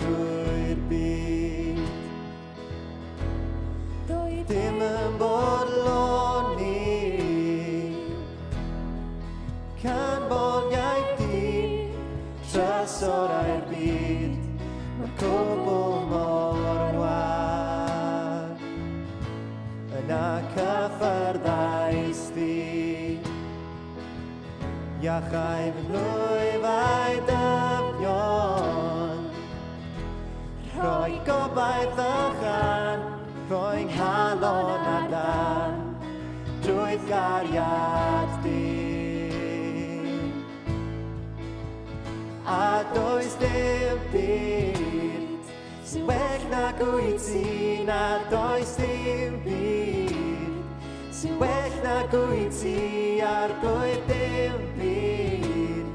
drwy'r byd. Dim yn bodloni canmoliaeth di trysorau'r byd. Mae'r cwbl mor wag yna cyffyrddais di. Iachau fy mlwyfau dyfion, rhoi gobaith ychan, rhoi nghalon a dan, drwy gariad di. A does dim byd sy'n well nag wyt ti, na does dim byd sy'n well nag wyt ti ar blwydd dim byd.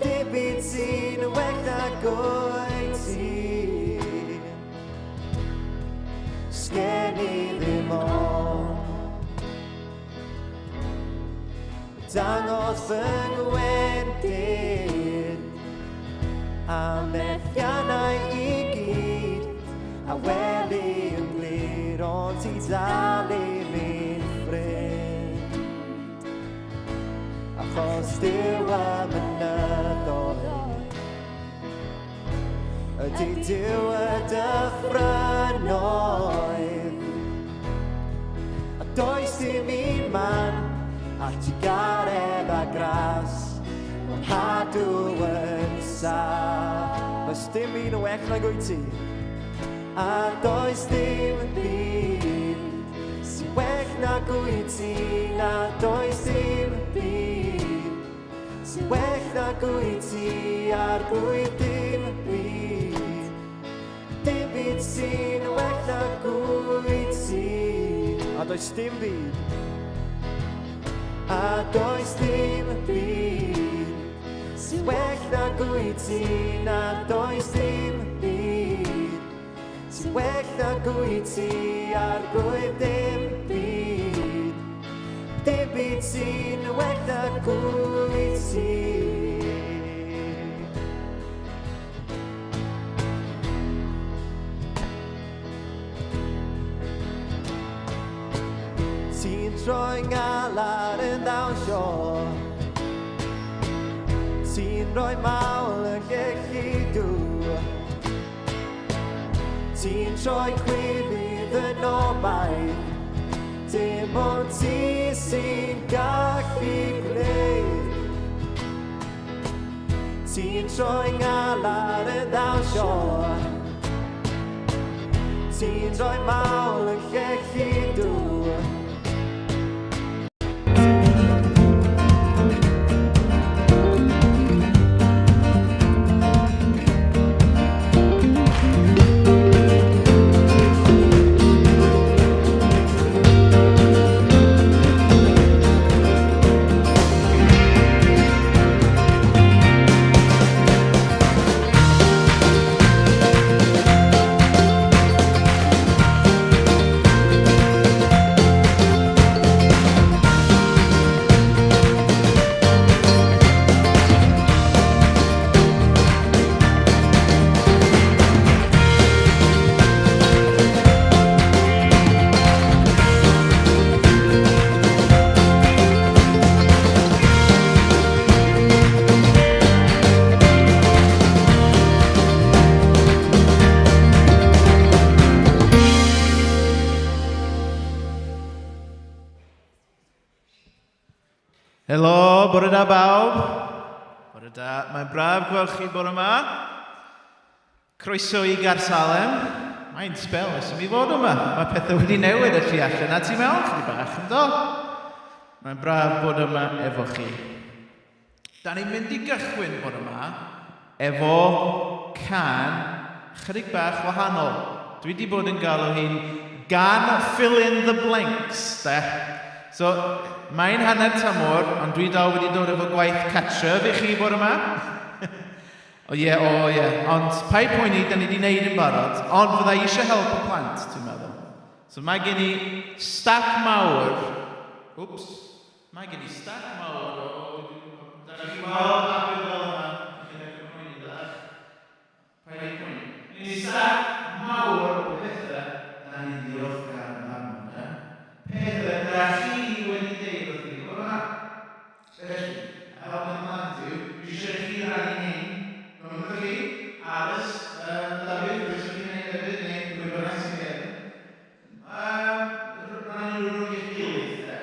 Dim byd sy'n well nag wyt ti. Sgen i ddim ond dangos fy ngwendid a methiannau i gyd, a weli yn glir, ond ti dal i mi'n ffrind. Achos Duw y mynyddoedd ydy Duw y dyffrynoedd, a does dim un man a ti garedd a gras, ond hadw yn saff. Does dim un o well nag wyt ti, a does dim byd sy'n well nag wyt ti, na does dim byd sy'n well nag wyt ti ar blwydd dim byd. Dim byd sy'n well nag wyt ti, a does dim byd, a does dim byd sy'n well nag wyt ti, na does dim byd sy'n well nag wyt ti ar blwydd dim byd. Dim byd sy'n well nag wyt ti. Ti'n troi ngalar yn ddawnsio, ti'n rhoi mawl yn gellidw, ti'n troi chwilydd yn obaith, dim ond ti sy'n gallu gwneud. Ti'n troi ngalar yn ddawnsio, ti'n rhoi mawl yn gellidw. Helo, bore da bawb. Bore da, mae'n braf gweld chi bore yma. Croeso i Garsalem. Mae'n sbel ys mi fod yma. Mae pethau wedi newid y tu allan. A ti mewn, chydig bach yn do. Mae'n braf bod yma efo chi. Da ni'n mynd i gychwyn bore yma efo can chydig bach wahanol. Dwi wedi bod yn galw hi'n gan fill in the blanks, de. So, mae'n hanner tymor, ond dwi dal wedi dod efo gwaith catref i chi bore yma. O ie. Ond pai poeni, da ni wedi gwneud yn barod, ond fydda i eisiau help y plant, dwi'n meddwl. So mae gen i stack mawr. Wps. Mae gen i stack mawr o... Da ni'n gweld Annwyl fel yma. Pai poeni. Yn start mawr o bethau da ni'n ddiolchgar am hwnna. Pethau da chi wedi deud wrth i bore 'ma. Felly, help me plant yw, dwi eisiau chi rannu hyn. Rhwng ydych chi, Alice, David, dwi eisiau chi wneud hefyd, neu pwy bynnag sy'n gefn. Rannu nhw rhwng eich gilydd, de.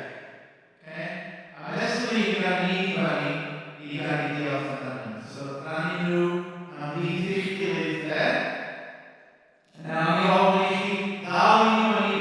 Okay? A nes ydych chi'n rannu ni i rannu diolch amdano. So, rannu nhw am fydd eich gilydd, de. Nawr ni ofyn i chi ddal i ni fyny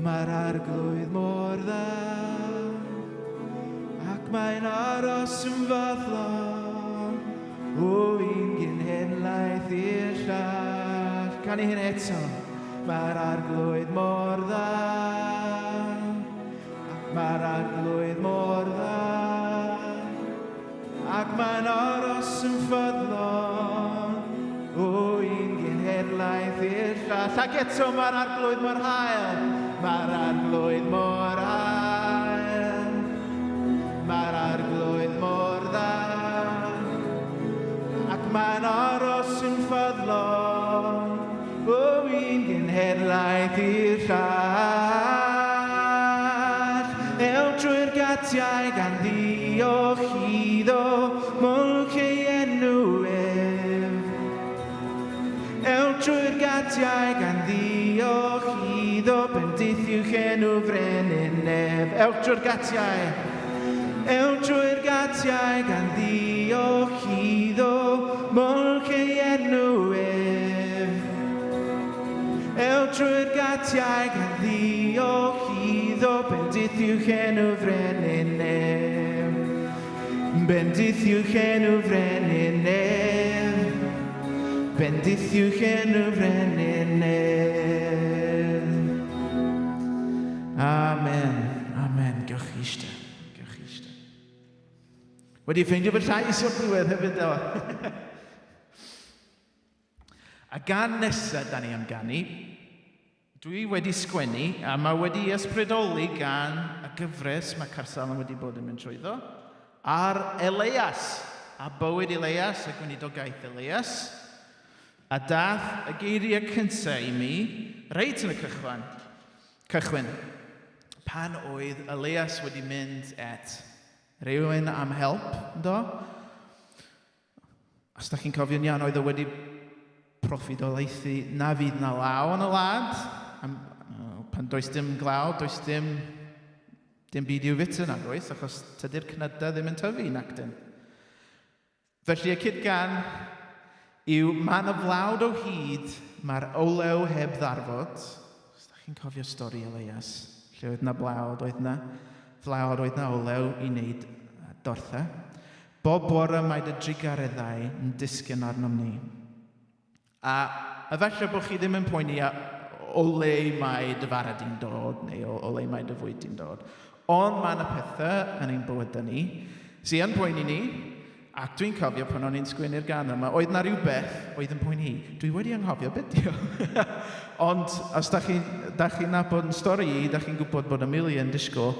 Mae'r arglwydd mor dda, ac mae'n aros yn fodlon, o un genhedlaeth i'r llall. Can i hyn eto? Mae'r arglwydd mor dda, ac mae'r arglwydd mor dda, ac mae'n aros yn ffyddlon, o un genhedlaeth i'r llall. Ac eto mae'r arglwydd mor hael, mae'r arglwydd mor hael, mae'r arglwydd mor dda, ac mae'n aros yn ffyddlon, o un genhedlaeth i'r llall. Ew drwy'r gatiau gan ddiolch iddo, mwlch ei enw ef. Ew drwy'r gatiau gan ddiolch iddo, bendith i'w enw frenin nef. Ew drwy'r gatiau. Ew drwy'r gatiau gan ddiolch iddo, mwlch ei enw ef. Ew drwy'r gatiau gan ddiolch iddo, bendith i'w enw frenin nef. Bendith i'w enw frenin nef. Bendith i'w enw frenin nef. Amen. Amen. Gewch chi eistedd. Gewch chi eistedd. Wedi ffeindio fy llais o'r diwedd hefyd o. A gan nesaf da ni am ganu, dwi wedi sgwennu, a mae wedi ysbrydoli gan y gyfres mae Carsal wedi bod yn mynd trwyddo, ar Elias, a bywyd Elias, a gweinidogaeth Elias, a dath y geiriau cyntaf i mi, reit yn y cychwyn, pan oedd Elias wedi mynd et rhywun am help, ynddo? Os da chi'n cofio'n iawn, oedd o wedi proffidolaethu na fydd na law yn y wlad. Pan does dim glaw, does dim byd i'w fyta nag oes, achos tydi'r cnydau ddim yn tyfu nac dyn. Felly y cydgan yw man y flawd o hyd, mae'r olew heb ddarfod. Os da chi'n cofio stori Elias, lle oedd na blawd, oedd na flawd, oedd na olew i wneud dortha. Bob bore mae dy drigareddau yn disgyn arnom ni. A efallai bod chi ddim yn poeni o le mae dy fara di'n dod, neu o le mae dy fwyd di'n dod. Ond mae yna pethau yn ein bywydau ni, sy'n yn poeni ni, ac dwi'n cofio pan o'n i'n sgwennu'r gan yma, oedd na rhywbeth oedd yn poeni. Dwi wedi anghofio beth dio. Ond os da chi'n nabod yn stori i, da chi'n gwybod bod Annwyl yn disgwyl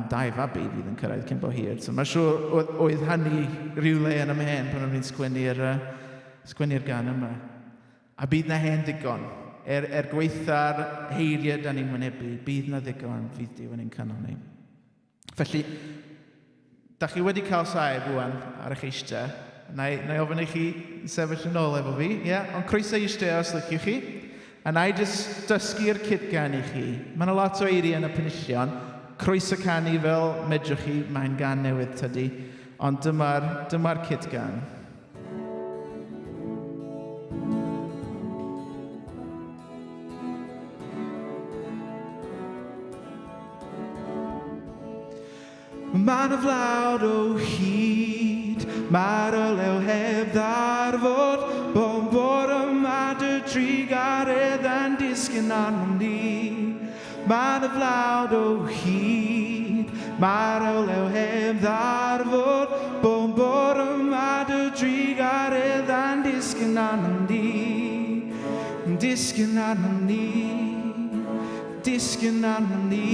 dau fabi fydd yn cyrraedd cyn bo hir. So mae'n siŵr oedd hynny rhywle yn ymhen pan o'n i'n sgwennu'r gan yma. A bydd na hen ddigon. Gweitha'r heiriau da ni'n wynebu, bydd na ddigon fydd Duw yn ein canol ni. Felly, da chi wedi cael saib wan ar eich eistedd. Na i ofyn i chi sefyll yn ôl efo fi, ond croeso eistedd os liciwch chi. A na i jyst dysgu'r cydgan i chi. Mae yna lot o eiriau yn y penillion. Croeso canu fel medrwch chi, mae'n gan newydd tydi. Ond dyma'r cydgan. Mae'n y flawd o hyd, mae'r olew heb ddarfod, bo'n bod yma dy drigaredd yn disgyn arnom ni. Mae'n y flawd o hyd, mae'r olew heb ddarfod, bo'n bod yma dy drigaredd yn disgyn arnom ni. Disgyn arnom ni, disgyn arnom ni.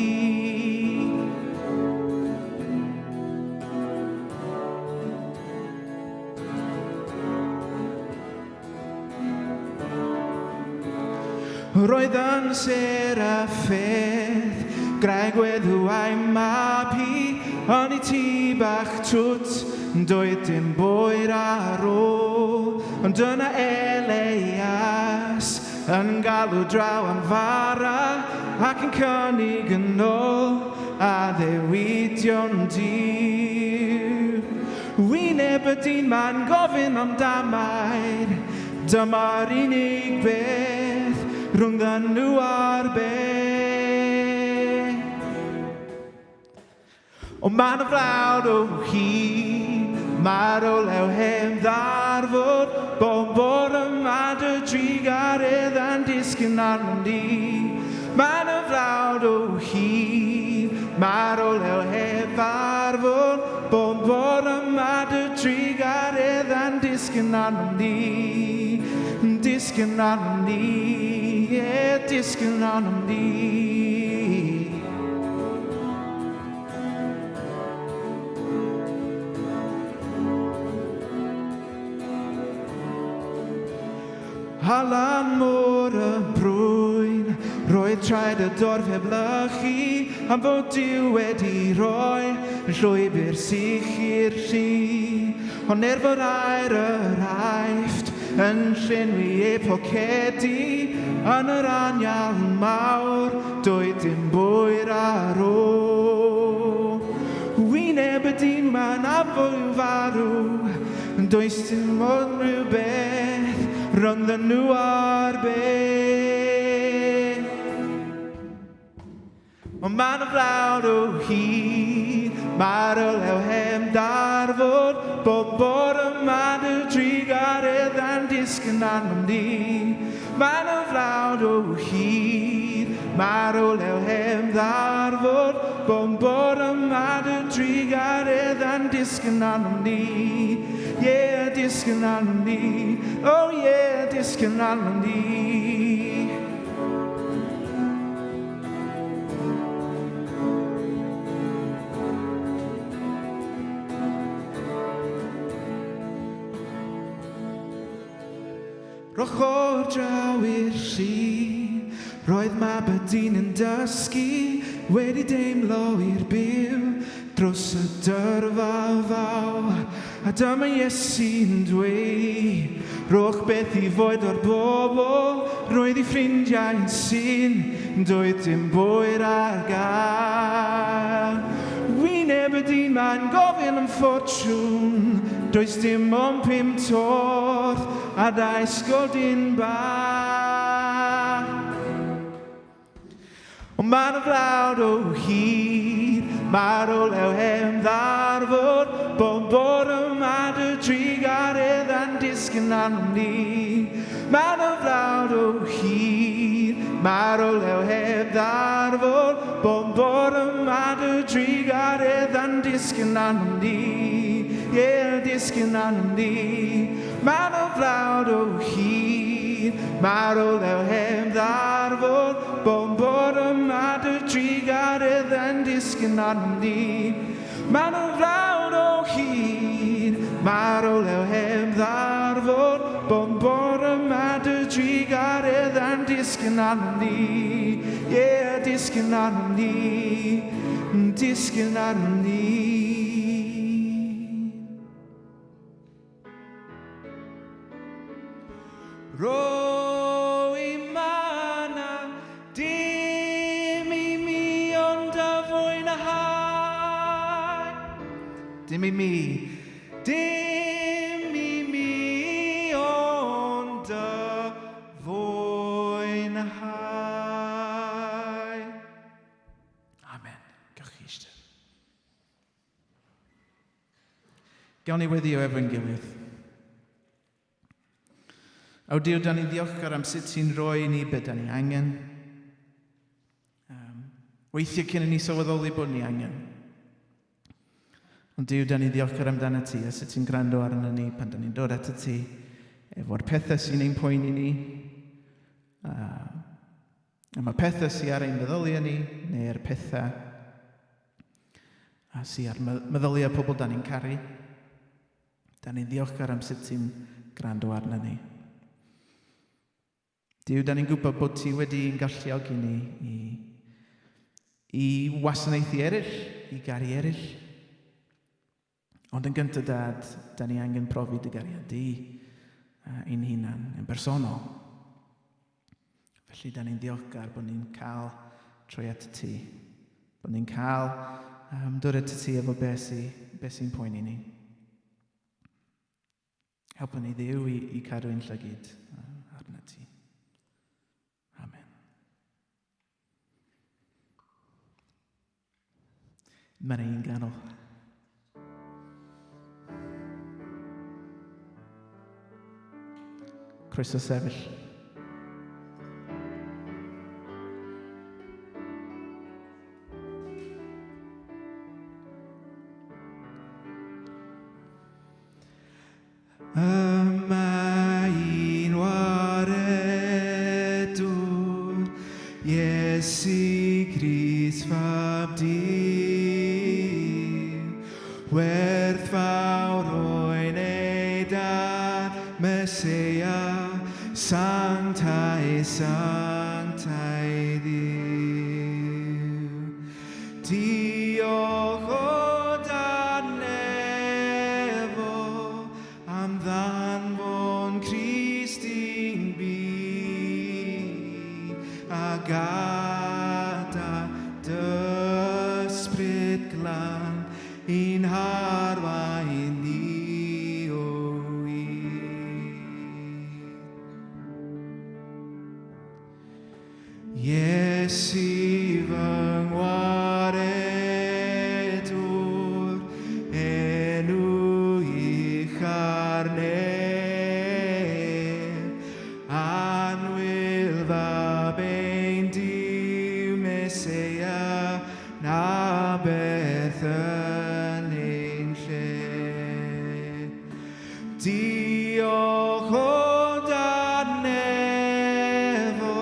Roedd yn ser a pheth, graig weddw a'i mab hi, ond i ti bach twt, doedd dim bwyr ar ôl. Ond dyna Elias, yn galw draw am fara, ac yn cynnig yn ôl, a ddewidion Duw. Wyneb y dyn ma'n gofyn am damaid, dyma'r unig beth, rhwng nhw a'r beth. O man y flawd o hyd, mae'r olew hem ddarfod, bod yma dy drigaredd yn disgyn arnom ni. Man y flawd o hyd, mae'r olew heb ddarfod, bod yma dy drigaredd yn disgyn arnom ni. Disgyn arnom ni, disgyn arnom ni. Halan môr y brwyn, roedd traed y dorf heb lychu, am fod Duw wedi rhoi llwybr sicr llu. Ond fod air yr aifft yn llenwi eu pocedi, yn yr anial mawr, doedd dim bwyr ar ôl. Wyneb y dyn ma'n afwyl farw, does dim ond rhywbeth rhyngddyn nhw ar beth. Ond ma'n y flawd o hyd, mae'r olew hem darfod, bod yma dy drigaredd yn disgyn arnom ni. Ma'n y flawd o hyd, mae'r olew hem darfod, bod yma dy drigaredd yn disgyn arnom ni. Yeah, disgyn arnom ni. Oh yeah, disgyn arnom ni. Roch o'r draw i'r llu, roedd mab y dyn yn dysgu, wedi deimlo i'r byw, dros y dyrfa faw. A dyma Iesu'n dweud, roch beth i fwyd o'r bobl, roedd ei ffrindiau'n syn, doedd dim bwyr ar gael. Wyneb y dyn ma'n gofyn am ffortiwn, does dim ond 5 torth, a 2 sgodyn bach. Ond ma'n y flawd o hyd, mae'r olew hem ddarfod, bod yma dy drigaredd yn disgyn arnom ni. Ma'n y flawd o hyd, mae'r olew heb ddarfod, bod yma dy drigaredd yn disgyn arnom ni. Yeah, disgyn arnom ni. Ma'n y flawd o hyd, mae'r olew heb ddarfod, bod yma dy drigaredd yn disgyn arnom ni. Ma'n y flawd o hyd, mae'r olew heb ddarfod, bod yma dy drigaredd yn disgyn arnom ni. Yeah, disgyn arnom ni, disgyn arnom ni. Roi mana dim I mi ond y fwynhau. Dim I mi ond y fwynhau. Amen. Gewch chi eistedd. Gawn ni weddio efo'n gilydd. O Duw, da ni ddiolchgar am sut ti'n rhoi ni be da ni angen. Weithiau cyn i ni sylweddoli bod ni angen. Ond Duw, da ni ddiolchgar amdano ti a sut ti'n gwrando arno ni pan da ni'n dod ato ti efo'r pethau sy'n ein poeni ni. A mae pethau sy'n ar ein meddyliau ni, neu'r pethau sy'n ar meddyliau pobl da ni'n caru. Da ni'n ddiolchgar am sut ti'n gwrando arno ni. Duw, da ni'n gwybod bod ti wedi'n galluogi ni i wasanaethu eraill, i gari eraill. Ond yn gyntaf, Dad, da ni angen profi dy gariad di ein hunan, yn bersonol. Felly, da ni'n ddiolchgar bod ni'n cael troi at ti. Bod ni'n cael dod at ti efo beth sy'n poeni ni. Helpa ni Dduw i cadw ein llygyd arna ti. Amen. Mae'n ein ganol. Croeso sefyll. Yma un waredwr, Iesu Grist fab di, werth fawr o'i neud ar Meseia, sanctae, sanctae Dduw. Diolch o dan efo am ddanfon Crist i'n byd a gada dysbryd glan i'n harwain ni o Iesu fy ngwaredwr, enw i'ch arneb, Annwyl fab ein Duw Meseia, na beth yn ein lle. Diolch o dan efo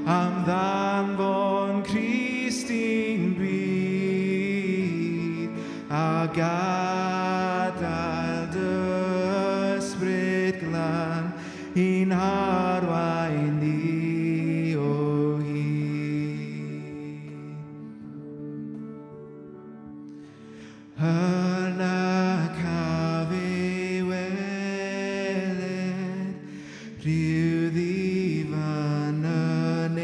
am ddanfon Crist i'n byd a gadael dysbryd glan i'n harwain ni o hyd. Yna caf ei weled, rhyw ddifan yn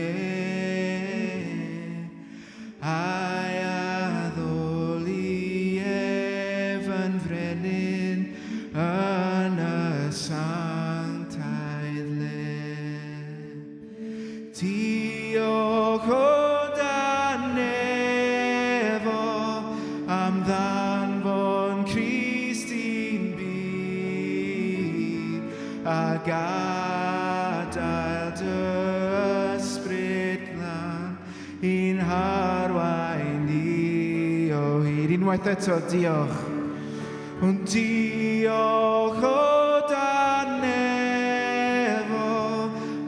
a'i addoli efn frenin yn y sanctaidd le. Diolch o dan efo am ddanfon Crist i'n byd a gadael dysbryd glan i'n harwain ni o hyd. Unwaith eto, diolch. Ond diolch o dan efo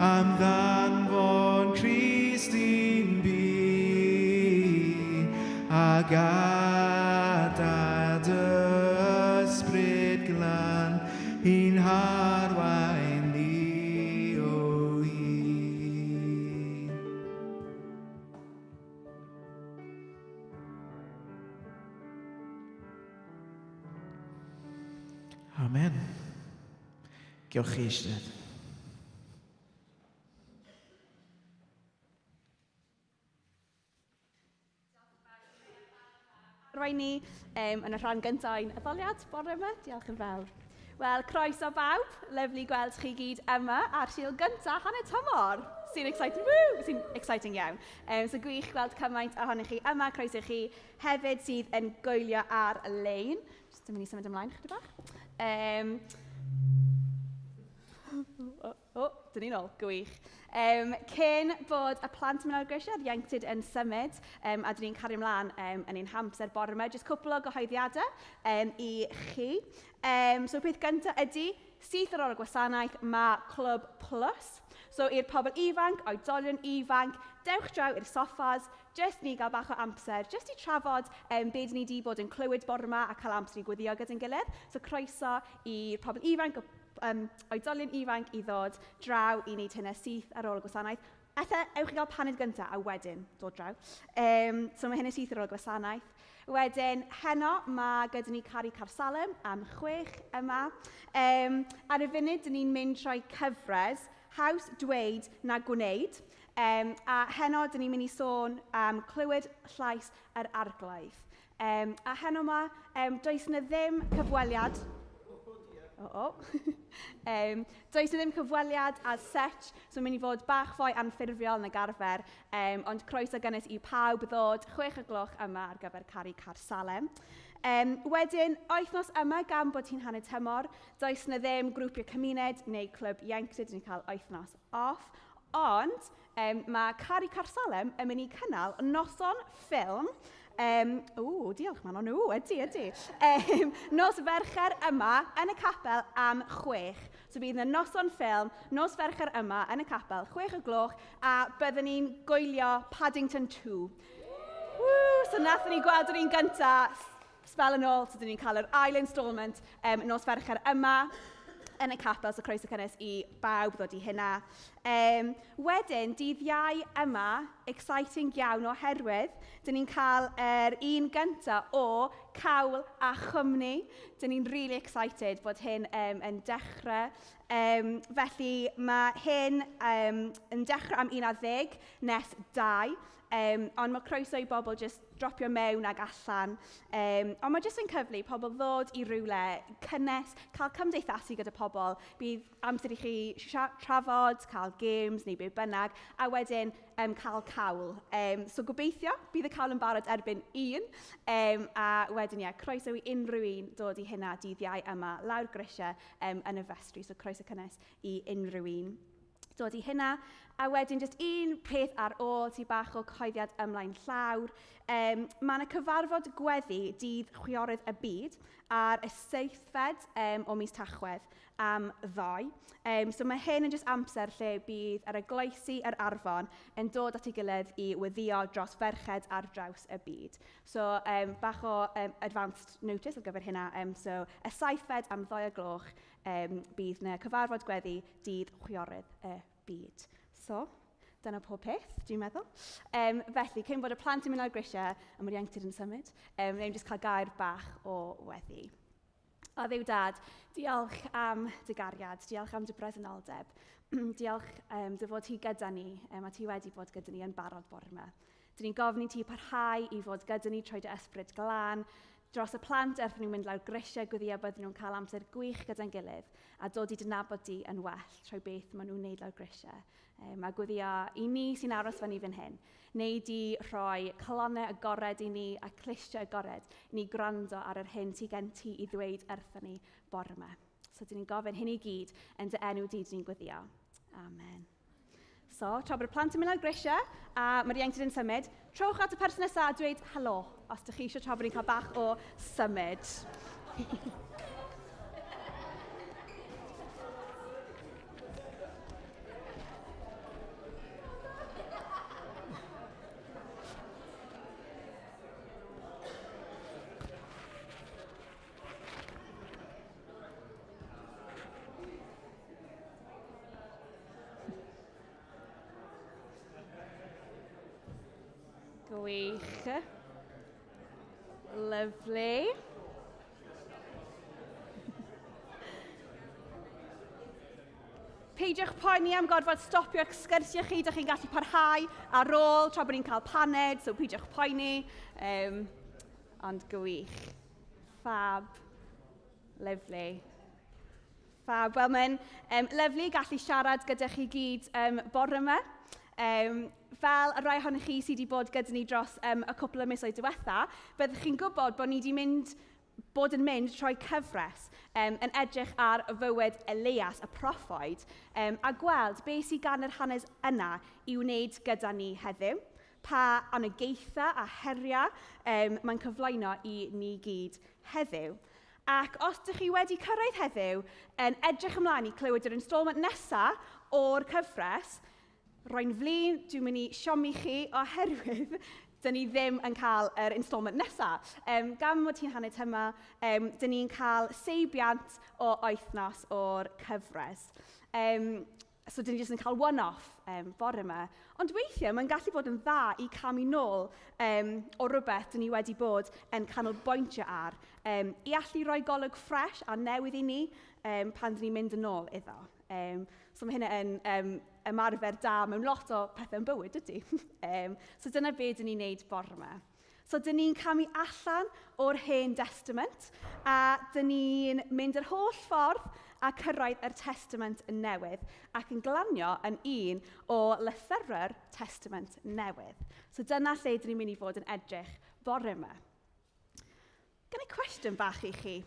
am ddanfon Crist i'n byd a gadael dysbryd glan i'n harwain ni o hyd. Amen. Gewch chi eistedd. Rwy'n ni yn y rhan gyntaf ein etholiad bore yma. Diolch yn fawr. Wel, croeso bawb. Lyflu gweld chi gyd yma ar Sul gyntaf hanner tymor. Sy'n exciting, woo! Sy'n exciting iawn. So gwych gweld cymaint ohonych chi yma. Croeso chi hefyd sydd yn gwylio ar-lein. Jyst yn mynd i symud ymlaen chydig bach. Dyn ni'n ôl, gwych. Cyn bod y plant yn mynd ar grisiau, ieuenctid yn symud, a dyn ni'n cario ymlaen yn ein hamser bore yma. Jyst cwpl o gyhoeddiadau i chi. So peth gyntaf ydy, syth ar ôl y gwasanaeth mae Clwb Plus. So i'r pobl ifanc, oedolion ifanc, dewch draw i'r soffas, jyst ni gael bach o amser, jyst i trafod be dyn ni wedi bod yn clywed bore yma a cael amser i gweddio gyda'n gilydd. So croeso i'r pobl ifanc, oedolion ifanc i ddod draw i wneud hynny syth ar ôl y gwasanaeth. Ewch i gael paned gyntaf a wedyn dod draw. So mae hynny syth ar ôl y gwasanaeth. Wedyn, heno mae gyda ni Cari Carsalem am 6 yma. Ar y funud, dyn ni'n mynd trwy cyfres Haws Dweud na Gwneud. A heno, dyn ni'n mynd i sôn am clywed llais yr arglwydd. A heno yma, does yna ddim cyfweliad. Does ddim cyfweliad as such, so mynd I fod bach fwy anffurfiol nag arfer, ond croeso gynnes I pawb ddod 6 o'r yma ar gyfer caru car Salem. Wedyn, wythnos yma gan bod hi'n hanner tymor, does na ddim grwpiau cymuned neu clwb ieuenctid yn cael wythnos off, ond mae Caru Car Salem yn mynd I cynnal noson ffilm. Diolch man, ydy. Nos fercher yma yn y capel am 6. So bydd yna noson ffilm, nos fercher yma yn y capel, 6 o'r a byddwn ni'n gwylio Paddington 2. So nathon ni gweld yr un gyntaf, spel yn ôl, so dyn ni'n cael yr ail instalment nos fercher yma yn y capel, so croeso cynnes I bawb ddod I hynna. Wedyn, dydd Iau yma, exciting iawn oherwydd, dyn ni'n cael yr un gyntaf o cawl a chwmni. Dyn ni'n really excited bod hyn yn dechrau. Felly mae hyn yn dechrau am 11 nes 2. Ond mae croeso I bobl just dropio mewn ag allan. Ond mae jyst yn cyfle I pobl ddod I rywle cynnes, cael cymdeithasu gyda pobl. Bydd amser I chi trafod, cael games neu be bynnag, a wedyn cael cawl. So gobeithio, bydd y cawl yn barod erbyn 1. A wedyn croeso I unrhyw un dod I hynna dydd Iau yma lawr grisiau yn y festri. So croeso cynnes I unrhyw un dod I hynna. A wedyn, jyst un peth ar ôl, ti bach o cyhoeddiad ymlaen llawr. Mae yna cyfarfod gweddi dydd chwiorydd y byd ar y 7fed o mis Tachwedd am 2. So mae hyn yn jyst amser lle bydd yr eglwysi yr arfon yn dod at ei gilydd I weddio dros ferched ar draws y byd. So bach o advanced notice ar gyfer hynna. So y 7fed am 2 o'r bydd yna cyfarfod gweddi dydd chwiorydd y byd. So, dyna pob peth, dwi'n meddwl. Felly, cyn bod y plant yn mynd ar grisiau, a mae'r ieuenctid yn symud, ni'n just cael gair bach o weddi. O ddiw dad, diolch am dy gariad, diolch am dy bresenoldeb. Diolch dy fod ti gyda ni, a ti wedi bod gyda ni yn barod bore yma. Dyn ni'n gofyn I ti parhau I fod gyda ni trwy dy ysbryd glân, dros y plant wrth nhw'n mynd lawr grisiau, gwyddio byddwn nhw'n cael amser gwych gyda'n gilydd, a dod I dynabod di yn well trwy beth maen nhw'n wneud lawr grisiau. A gwyddio I ni sy'n aros fan I fan hyn, neu di rhoi colonnau agored I ni a clistiau agored I ni gwrando ar yr hyn ti gen ti I ddweud wrthyn ni bore yma. So dyn ni'n gofyn hyn I gyd yn dy enw di dyn ni'n gwyddio. Amen. So, tra bod y plant yn mynd lawr grisiau, a mae'r ieuenctid yn symud, trowch at y person nesaf a dweud helo, os ydych chi eisiau tra bod ni'n cael bach o symud. Gwych. Lovely. Peidiwch poeni am gorfod stopio eich sgyrsiau chi, ydych chi'n gallu parhau ar ôl tra bod ni'n cael paned, so peidiwch poeni. Ond gwych. Fab. Lovely. Fab. Wel, mae'n lyflu gallu siarad gyda chi gyd bore yma. Fel y rai ohonych chi sydd wedi bod gyda ni dros y cwpl o misoedd diwetha, byddwch chi'n gwybod bod ni wedi bod yn mynd trwy cyfres yn edrych ar y fywyd Elias, y proffwyd, a gweld beth sydd gan yr hanes yna I wneud gyda ni heddiw, pa anogaethau a heriau mae'n cyflwyno I ni gyd heddiw. Ac os ydych chi wedi cyrraedd heddiw yn edrych ymlaen I clywed yr instalment nesaf o'r cyfres, roi'n flin, dwi'n mynd I siomi chi oherwydd dyn ni ddim yn cael yr instalment nesaf. Gan mod hi'n hanner yma, dyn ni'n cael seibiant o wythnos o'r cyfres. So dyn ni jyst yn cael one-off bore yma. Ond weithiau mae'n gallu bod yn dda I camu nôl o rhywbeth dyn ni wedi bod yn canolbwyntio ar. I allu rhoi golwg ffres a newydd I ni pan dyn ni'n mynd yn ôl iddo. So mae hynna yn ymarfer da mewn lot o pethau'n bywyd, ydy. So dyna be dyn ni'n neud bore yma. So, dyn ni'n camu allan o'r Hen Testament, a dyn ni'n mynd yr holl ffordd a cyrraedd yr Testament Newydd, ac yn glanio yn un o lythyrau'r Testament Newydd. So, dyna lle dyn ni'n mynd i fod yn edrych bore yma. Gan i cwestiwn bach i chi.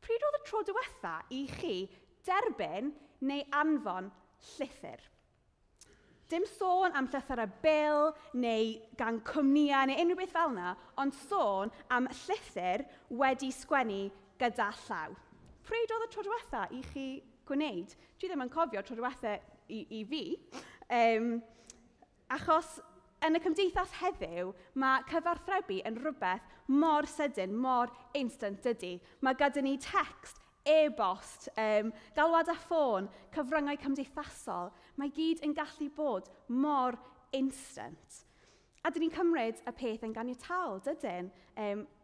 Pryd oedd y tro diwetha i chi derbyn neu anfon llythyr? Dim sôn am llythyrau bil neu gan cwmnïau neu unrhyw beth fel yna, ond sôn am llythyr wedi sgwennu gyda llaw. Pryd oedd y tro diwetha i chi gwneud? Dwi ddim yn cofio tro diwetha i fi. Achos yn y cymdeithas heddiw, mae cyfarthrebu yn rhywbeth mor sydyn, mor instant dydy. Mae gyda ni text, e-bost, galwad a ffôn, cyfryngau cymdeithasol. Mae gyd yn gallu bod mor instant. A dyn ni'n cymryd y peth yn ganiataol, dydyn,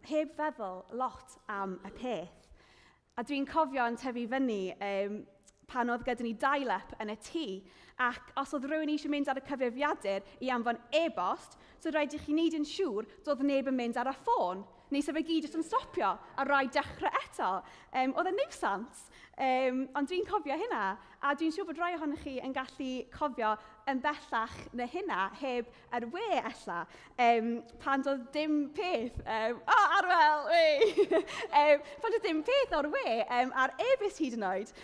heb feddwl lot am y peth. A dwi'n cofio yn tyfu fyny pan oedd gyda ni dial-up yn y tŷ, ac os oedd rhywun eisiau mynd ar y cyfrifiadur i anfon e-bost, so rhaid i chi wneud yn siŵr doedd neb yn mynd ar y ffôn, neu sef y gyd jyst yn stopio a rhaid dechrau eto. Oedd e'n nuisance, ond dwi'n cofio hynna, a dwi'n siŵr bod rai ohonych chi yn gallu cofio yn bellach na hynna, heb yr we ella, pan doedd dim peth, Annwyl, pan doedd dim peth o'r we, ar e-byst hyd yn oed,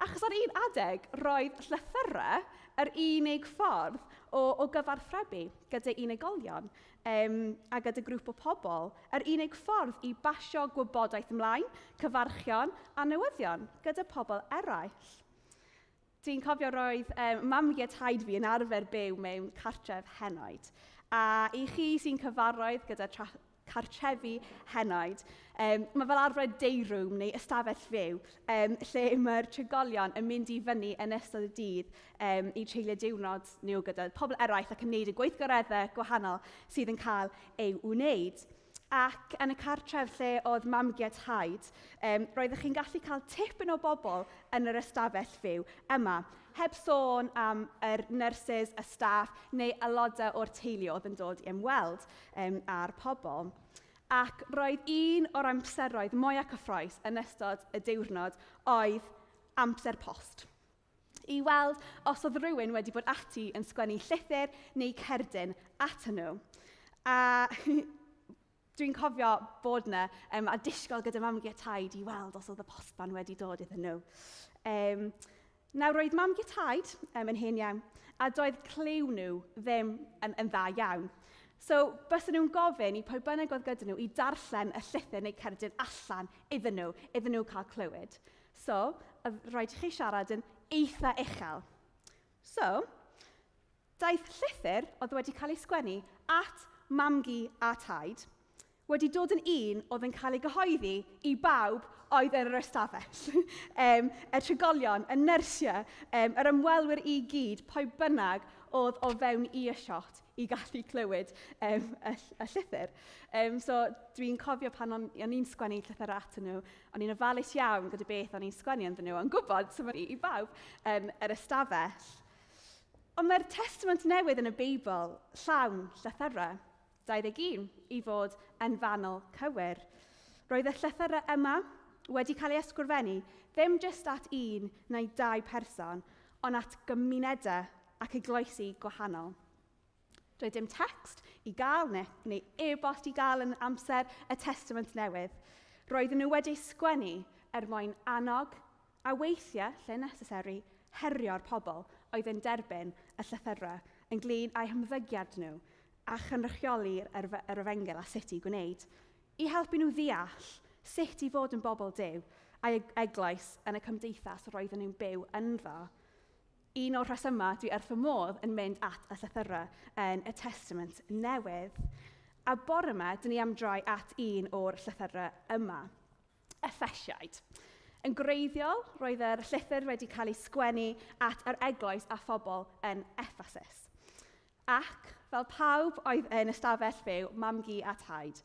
achos ar un adeg, roedd llythyrau yr unig ffordd o gyfarthrebu gyda unigolion a gyda grŵp o pobl, yr unig ffordd i basio gwybodaeth ymlaen, cyfarchion a newyddion gyda pobl eraill. Dwi'n cofio roedd mamgiad-haid fi yn arfer byw mewn cartref Henoed, a i chi sy'n cyfarwydd gyda cartrefi Henoed, mae fel arfer day-room neu ystafell fyw, lle mae'r trigolion yn mynd i fyny yn ystod y dydd i treulio diwrnod nhw gyda pobl eraill ac yn gwneud y gweithgareddau gwahanol sydd yn cael ei wneud. Ac yn y cartref lle oedd mamgiad-haid, roeddech chi'n gallu cael tipyn o bobl yn yr ystafell fyw yma, heb sôn am yr nyrsys, y staff neu aelodau o'r teulu oedd yn dod i ymweld â'r pobl. Ac roedd un o'r amseroedd mwyaf cyffrous yn ystod y diwrnod oedd amser post. I weld os oedd rhywun wedi bod ati yn sgwennu llythyr neu cerdyn atyn nhw. A dwi'n cofio bod yna a disgwyl gyda mamgiad-haid i weld os oedd y postman wedi dod iddyn nhw. Nawr, roedd mamgiad-haid yn hen iawn, a doedd cliw nhw ddim yn dda iawn. So, bysyn nhw'n gofyn i pwy bynnag oedd gyda nhw i darllen y llythyr neu cerdyn allan iddyn nhw cael clywed. So, roedd chi siarad yn eitha uchel. So, daeth llythyr oedd wedi cael ei sgwennu at mamgi a taid, wedi dod yn un oedd yn cael ei gyhoeddi i bawb oedd yn yr ystafell. Y trigolion, y nyrsiau, yr ymwelwyr i gyd, pwy bynnag oedd o fewn i y shot i gallu clywed y llythyr. So dwi'n cofio pan o'n i'n sgwennu llythyr atyn nhw, o'n i'n ofalus iawn gyda beth o'n i'n sgwennu anddyn nhw, yn gwybod symud i bawb yn yr ystafell. Ond mae'r Testament Newydd yn y Beibl llawn llythyrau, 21, i fod yn fanwl cywir. Roedd y llythyrau yma wedi cael ei ysgrifennu ddim jyst at un neu dau person, ond at gymunedau ac eglwysi gwahanol. Roedd dim text i gael neu e-bost i gael yn amser y Testament Newydd. Roedden nhw wedi sgwennu mwyn annog a weithiau, lle necessary, herio'r pobl oedd yn derbyn y llythyrau yn glin a'u hymddygiad nhw a chynrychioli'r efengel a sut i gwneud, i helpu nhw ddeall sut i fod yn bobl Duw a'i eglwys yn y cymdeithas roedden nhw'n byw ynddo. Un o'r rhesymau dwi wrth fy modd yn mynd at y llythyrau yn y Testament Newydd. A bore yma, dyn ni am droi at un o'r llythyrau yma, Effesiaid. Yn greiddiol, roedd yr llythyr wedi cael ei sgwennu at yr eglwys a phobl yn Ephesus. Ac, fel pawb oedd yn ystafell fyw, mamgi a taid,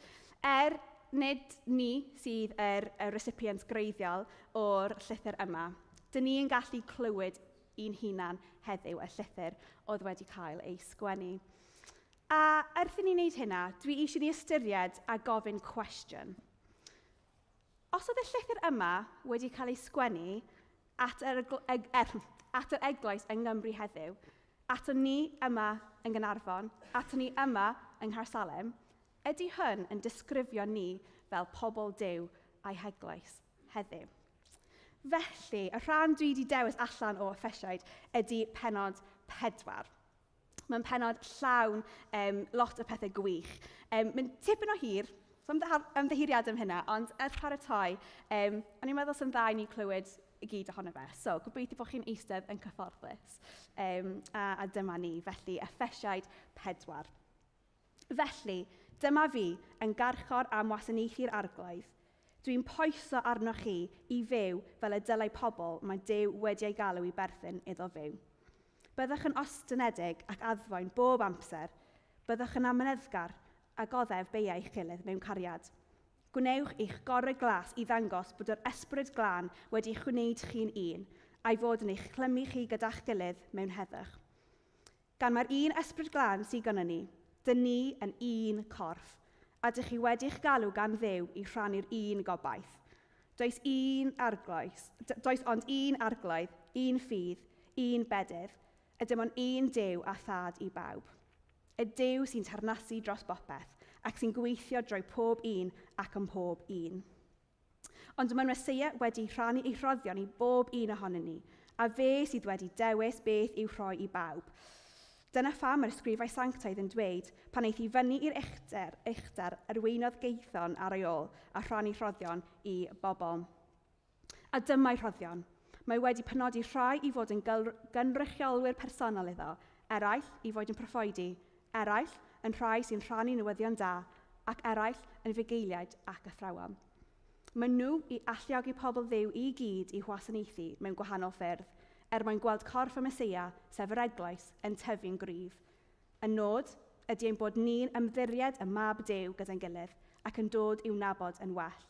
nid ni sydd yr recipients greiddiol o'r llythyr yma, dyn ni yn gallu clywed un hunan heddiw y llythyr oedd wedi cael ei sgwennu. A wrth i ni wneud hynna, dwi eisiau ni ystyried a gofyn cwestiwn. Os oedd y llythyr yma wedi cael ei sgwennu at yr eglwys yng Nghymru heddiw, ato ni yma yn Gaernarfon, ato ni yma yng Nghaersalem, ydy hyn yn disgrifio ni fel pobl Duw a'i heglwys heddiw. Felly, y rhan dwi wedi dewis allan o Effesiaid ydy penod 4. Mae'n penod llawn lot o pethau gwych. Mae'n tipyn o hir, so ymddeheiriad am hynna, ond ers paratoi, o'n i'n meddwl sy'n dda i ni clywed i gyd ohono fe. So, gobeithio bod chi'n eistedd yn cyfforddus. A dyma ni, felly, Effesiaid 4. Felly, dyma fi yn garchor am wasanaethu'r arglwydd. Dwi'n poeso arnoch chi i fyw fel y dylai pobl mae Duw wedi ei galw i berthyn iddo fyw. Byddwch yn ostynedig ac addfoen bob amser. Byddwch yn amyneddgar a goddef beiau eich gilydd mewn cariad. Gwnewch eich gorau glas i ddangos bod yr ysbryd glân wedi eich gwneud chi'n un, a'i fod yn eich clymu chi gyda'ch gilydd mewn heddwch. Gan mae'r un ysbryd glân sydd gyda ni, dyn ni yn un corff, a dych chi wedi'ch galw gan Dduw i rhannu'r un gobaith. Does ond un arglwydd, un ffydd, un bedydd, a dim ond un Duw a thad i bawb. Y Duw sy'n tarnasu dros bopeth, ac sy'n gweithio drwy pob un ac yn pob un. Ond mae Meseia wedi rhannu ei rhoddion i bob un ohonyn ni, a fe sydd wedi dewis beth i'w rhoi i bawb. Dyna pham mae'r ysgrifau sanctaidd yn dweud pan eith i fyny i'r uchder arweinodd geithon ar ei ôl a rhannu rhoddion i bobl. A dyma'i rhoddion. Mae wedi penodi rhai i fod yn gynrychiolwyr personol iddo, eraill i fod yn proffwydi, eraill yn rhai sy'n rhannu newyddion da, ac eraill yn fugeiliaid ac athrawon. Mae nhw i alluogi pobl Dduw i gyd i wasanaethu mewn gwahanol ffyrdd, mwyn gweld corff y Meseia, sef yr eglwys, yn tyfu'n gryf. Y nod ydy ein bod ni'n ymddiried y mab Duw gyda'n gilydd ac yn dod i'w nabod yn well.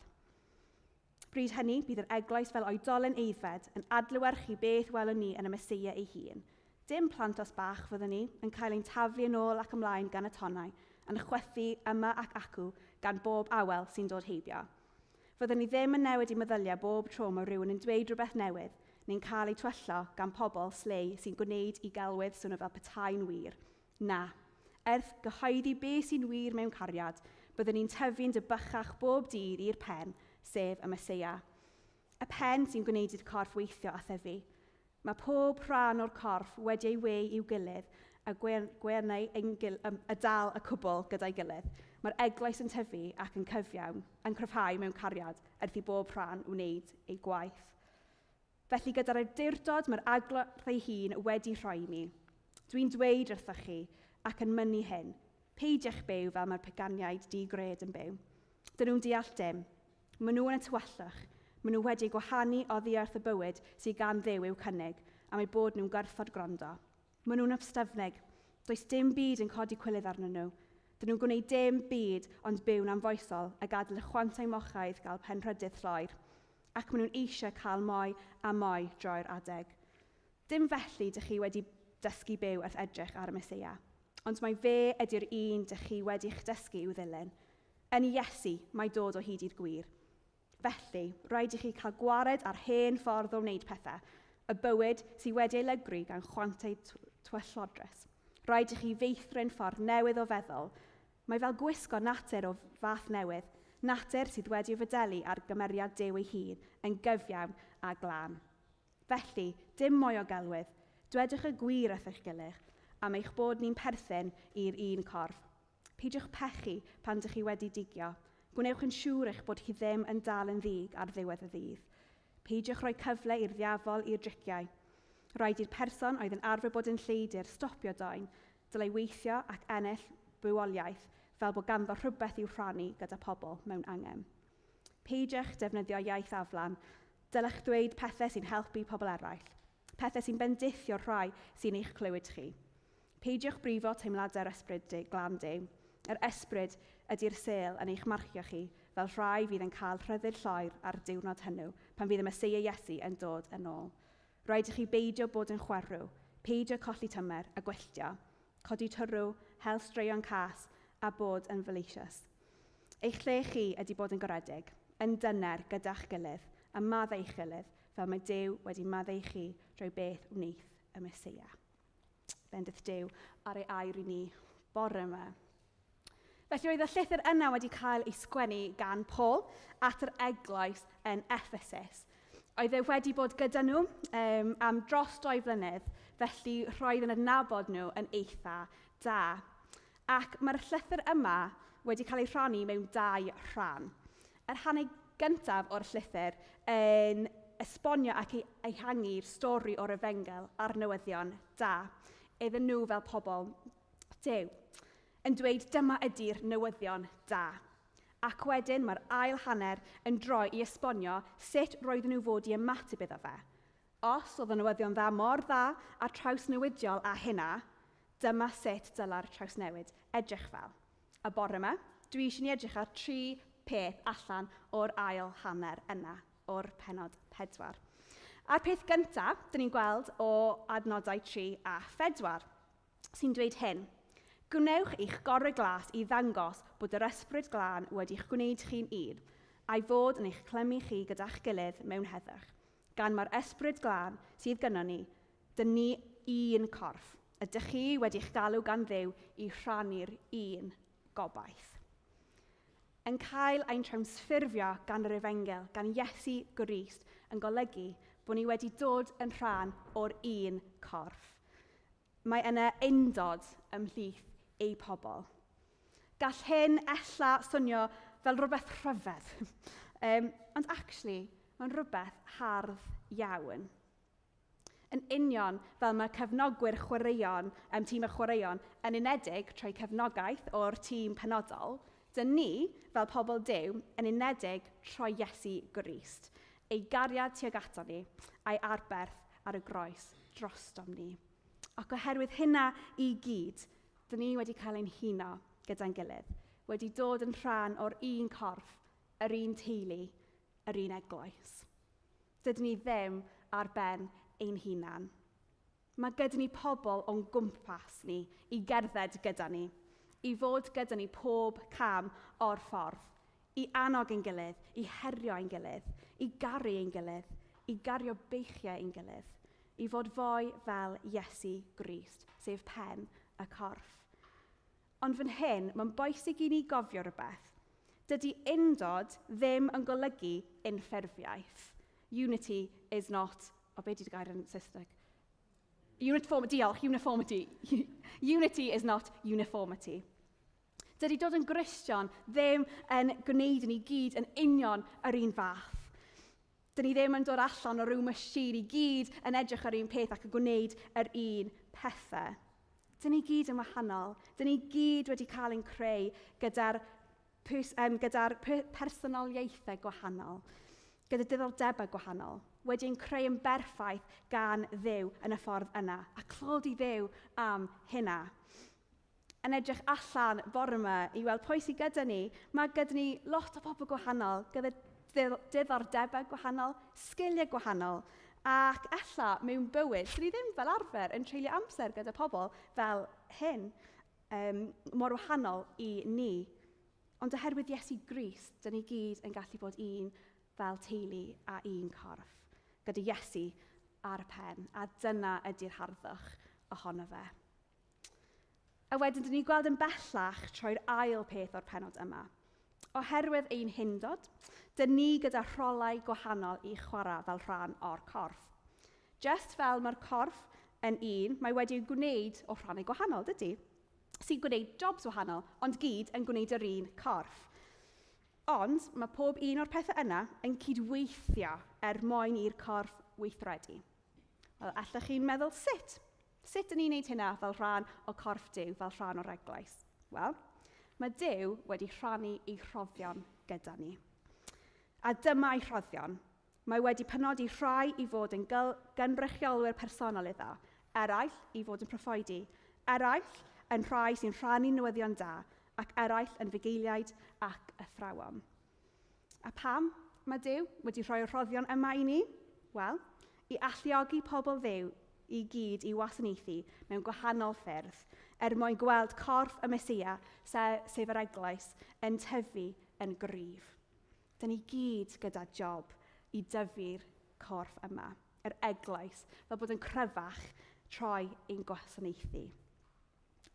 Bryd hynny, bydd yr eglwys fel oedolyn eiddfed yn adlewyrchu beth welwn ni yn y Meseia ei hun. Dim plantos bach fyddwn ni yn cael ein taflu yn ôl ac ymlaen gan y tonnau, yn chwythu yma ac acw gan bob awel sy'n dod heibio. Fyddwn ni ddim yn newid i meddyliau bob tro mae rhywun yn dweud rhywbeth newydd, neu'n cael ei twyllo gan pobl slei sy'n gwneud i gelwydd swnio fel petai'n wir. Na, gyhoeddi beth sy'n wir mewn cariad, byddwn ni'n tyfu'n dybychach bob dydd i'r pen, sef y Meseia. Y pen sy'n gwneud i'r corff weithio a thyfu. Mae pob rhan o'r corff wedi ei weu i'w gilydd a gwernau y dal y cwbl gyda'i gilydd. Mae'r eglwys yn tyfu ac yn cryfhau mewn cariad wrth i bob rhan wneud ei gwaith. Felly gyda'r awdurdod mae'r agladd ei hun wedi rhoi mi. Dwi'n dweud wrthoch chi ac yn mynnu hyn, peidia'ch byw fel mae'r paganiaid di-gred yn byw. Dyn nhw'n deall dim. Maen nhw yn y tywyllwch. Maen nhw wedi gwahanu oddi wrth y bywyd sydd gan Dduw i'w cynnig, a mae bod nhw'n gwrthod gwrando. Maen nhw'n ystafnig. Does dim byd yn codi cwilydd arnyn nhw. Dyn nhw'n gwneud dim byd ond byw'n anfoesol a gadael y chwantau mochaidd gael penrhydydd llwyr. Ac maen nhw'n eisiau cael mwy a mwy droi'r adeg. Dim felly dych chi wedi dysgu byw wrth edrych ar y Meseia, ond mae fe ydy'r un dych chi wedi'ch dysgu i'w ddilyn. Yn Iesu mae dod o hyd i'r gwir. Felly, rhaid i chi cael gwared ar hen ffordd o wneud pethau, y bywyd sydd wedi ei lygru gan chwantau tywyllodrus. Rhaid i chi feithrin ffordd newydd o feddwl. Mae fel gwisgo natur o fath newydd, natur sydd wedi fodelu ar gymeriad Duw ei hun yn gyfiawn a glân. Felly, dim mwy o gelwydd, dwedwch y gwir wrth eich gilydd, am eich bod ni'n perthyn i'r un corff. Peidiwch pechu pan dych chi wedi digio. Gwnewch yn siŵr eich bod chi ddim yn dal yn ddig ar ddiwedd y ddydd. Peidiwch rhoi cyfle i'r ddiafol i'r driciau. Rhaid i'r person oedd yn arfer bod yn lleidir stopio doen, dylai weithio ac ennill bywoliaeth, fel bod ganddo rhywbeth i'w rhannu gyda pobl mewn angen. Peidiwch defnyddio iaith aflan, dylech ddweud pethau sy'n helpu pobl eraill, pethau sy'n bendithio rhai sy'n eich clywed chi. Peidiwch brifo teimladau'r ysbryd glân Duw. Yr ysbryd ydy'r sêl yn eich marchio chi, fel rhai fydd yn cael rhyddid llwyr ar diwrnod hwnnw, pan fydd y Meseia Iesu yn dod yn ôl. Rhaid i chi beidio bod yn chwerw, peidio colli tymer a gwylltio. codi twrw, hel straeon cas, a bod yn felicious. Eich lle chi ydy bod yn garedig, yn dyner gyda'ch gilydd, a maddau eich gilydd, fel mae Duw wedi maddau chi drwy beth wneith y Meseia. Bendith Duw ar ei air i ni bore yma. Felly oedd y llythyr yna wedi cael ei sgwennu gan Paul at yr eglwys yn Ephesus. Oedd e wedi bod gyda nhw am dros 2 flynedd, felly roedd yn adnabod nhw yn eitha da. Ac mae'r llythyr yma wedi cael ei rhannu mewn 2 rhan. Yr rhan gyntaf o'r llythyr yn esbonio ac ei hangi'r stori o'r Efengel a'r newyddion da, iddyn nhw fel pobl Duw, yn dweud dyma ydy'r newyddion da. Ac wedyn mae'r ail hanner yn droi i esbonio sut roedden nhw fod i ymateb iddo fe. Os oedd y newyddion dda mor dda a trawsnewidiol a hynna, dyma sut dyla'r trawsnewid edrych fel. A bore yma, dwi eisiau ni edrych ar 3 peth allan o'r ail hanner yna, o'r pennod 4. A'r peth gyntaf, dyn ni'n gweld o adnodau 3 a 4, sy'n dweud hyn. Gwnewch eich gorau glas i ddangos bod yr ysbryd glân wedi'ch gwneud chi'n un, a'i fod yn eich clymu chi gyda'ch gilydd mewn heddwch. Gan mae'r ysbryd glân sydd gynnon ni, dyn ni un corff. Ydych chi wedi'ch galw gan Dduw i rhannu'r un gobaith. Yn cael ein trawsffurfio gan yr Efengel, gan Iesu Grist, yn golygu bod ni wedi dod yn rhan o'r un corff. Mae yna undod ymhlith ei pobl. Gall hyn ella swnio fel rhywbeth rhyfedd, ond actually, mae'n rhywbeth hardd iawn. Yn union fel mae cefnogwyr chwaraeon, tîm y chwaraeon, yn unedig trwy cefnogaeth o'r tîm penodol, dyn ni, fel pobl Duw, yn unedig trwy Iesu Grist, ei gariad tuag ato ni, a'i arberth ar y groes drostom ni. Ac oherwydd hynna i gyd, dyn ni wedi cael ein huno gyda'n gilydd, wedi dod yn rhan o'r un corff, yr un teulu, yr un eglwys. Dydyn ni ddim ar ben ein hunan. Mae gyda ni pobl o'n gwmpas ni i gerdded gyda ni, i fod gyda ni pob cam o'r ffordd, i annog ein gilydd, i herio ein gilydd, i garu ein gilydd, i gario beichiau ein gilydd, i fod fwy fel Iesu Grist, sef pen y corff. Ond fan hyn, mae'n bwysig i ni gofio rhywbeth. Dydy undod ddim yn golygu unffurfiaeth. Unity is not... O, be di'r gair yn Saesneg? Uniformity. Unity is not uniformity. Dydy dod yn Gristion ddim yn gwneud ni gyd yn union yr un fath. Dyn ni ddim yn dod allan o ryw machine i gyd yn edrych ar un peth ac yn gwneud yr un pethau. Dyn ni gyd yn wahanol. Dyn ni gyd wedi cael ein creu gyda'r personoliaethau gwahanol, gyda diddordebau gwahanol, wedi'n creu yn berffaith gan Dduw yn y ffordd yna, a clod i Dduw am hynna. Yn edrych allan bore yma i weld pwy sydd gyda ni, mae gyda ni lot o bobl gwahanol, gyda diddordebau gwahanol, sgiliau gwahanol, ac ella mewn bywyd, dyn ni ddim fel arfer yn treulio amser gyda pobl fel hyn, mor wahanol i ni. Ond oherwydd Iesu Grist, dyn ni gyd yn gallu bod un fel teulu a un corff, gyda Iesu ar y pen, a dyna ydy'r harddwch ohono fe. A wedyn, dyn ni'n gweld yn bellach troi'r ail peth o'r pennod yma. Oherwydd ein hindod, dyn ni gyda rholau gwahanol i chwarae fel rhan o'r corff. Just fel mae'r corff yn un, mae wedi'i gwneud o rhannau gwahanol, dydy? Sy'n gwneud jobs wahanol, ond gyd yn gwneud yr un corff. Ond mae pob un o'r pethau yna yn cydweithio mwyn i'r corff weithredu. Wel, allech chi'n meddwl, sut? Sut dyn ni'n gwneud hynna fel rhan o corff Duw, fel rhan o'r eglwys? Wel, mae Duw wedi rhannu ei rhoddion gyda ni. A dyma ei rhoddion. Mae wedi penodi rhai i fod yn gynrychiolwyr personol iddo, eraill i fod yn proffwydi, eraill yn rhai sy'n rhannu newyddion da, ac eraill yn fugeiliaid ac athrawon. A pam mae Duw wedi rhoi'r rhoddion yma i ni? Wel, i alluogi pobl Dduw i gyd i wasanaethu mewn gwahanol ffyrdd, mwyn gweld corff y Mesia, sef yr eglwys, yn tyfu yn gryf. Dyn ni gyd gyda job i dyfu'r corff yma, yr eglwys, fel bod yn cryfach troi ein gwasanaethu.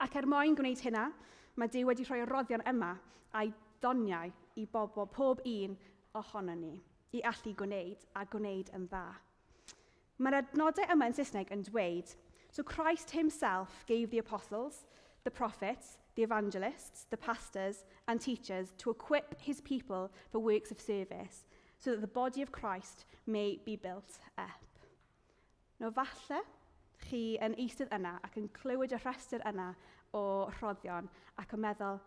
Ac mwyn gwneud hynna, mae Duw wedi rhoi y roddion yma a'i doniau i bobl, pob un ohono ni, i allu gwneud yn dda. Mae'r adnodau yma yn Saesneg yn dweud, so Christ himself gave the apostles, the prophets, the evangelists, the pastors and teachers to equip his people for works of service, so that the body of Christ may be built up. Nawr falle chi yn eistedd yna ac yn clywed y rhestr yna o rhoddion ac yn meddwl,